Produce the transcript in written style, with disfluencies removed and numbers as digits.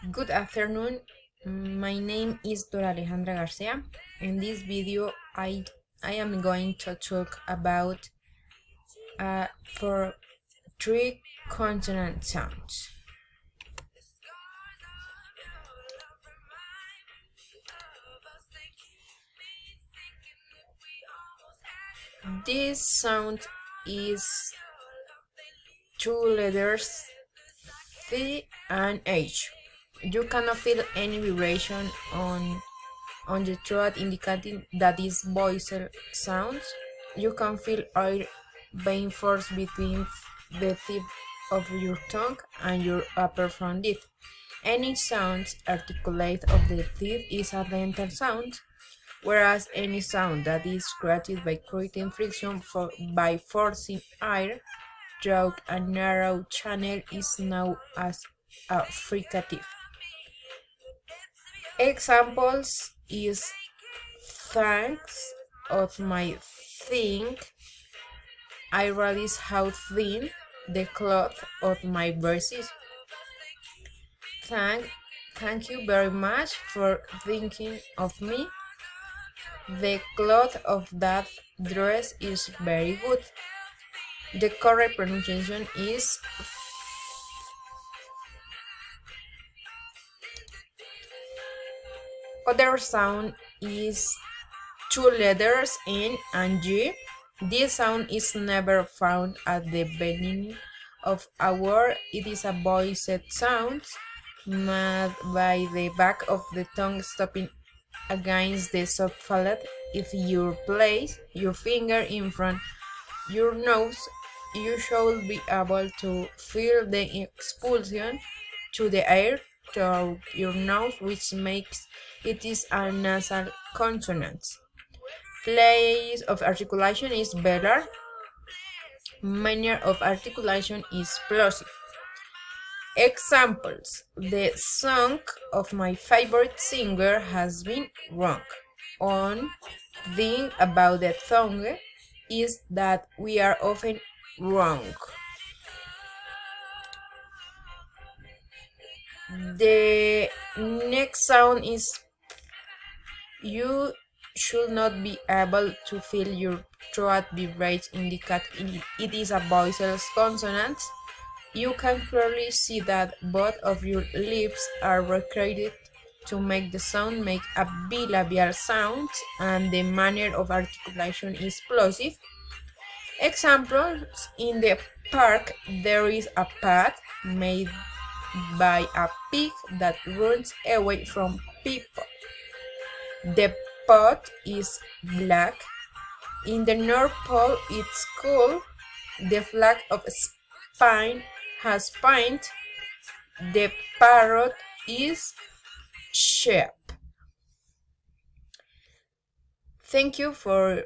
Good afternoon. My name is Dora Alejandra Garcia. In this video, I am going to talk about for three consonant sounds. This sound is two letters C and H. You cannot feel any vibration on the throat indicating that is voiced sounds. You can feel air being forced between the tip of your tongue and your upper front teeth. Any sound articulate of the teeth is a dental sound, whereas any sound that is created by creating friction by forcing air through a narrow channel is known as a fricative. Examples is thanks of my thing. I realize how thin the cloth of my dress is. Thank you very much for thinking of me. The cloth of that dress is very good. The correct pronunciation is other sound is two letters N and G. This sound is never found at the beginning of a word. It is a voiced sound made by the back of the tongue stopping against the soft palate. If you place your finger in front your nose, you should be able to feel the expulsion to the air through your nose, which makes it is a nasal consonant. Place of articulation is velar. Manner of articulation is plosive. Examples: the song of my favorite singer has been wrong. One thing about the tongue is that we are often wrong. The next sound is you should not be able to feel your throat vibrate indicate it is a voiceless consonant. You can clearly see that both of your lips are recreated to make the sound make a bilabial sound, and the manner of articulation is plosive. Examples: in the park there is a path made by a pig that runs away from people. The pot is black. In the North Pole it's cool. The flag of Spain has paint. The parrot is sheep. Thank you for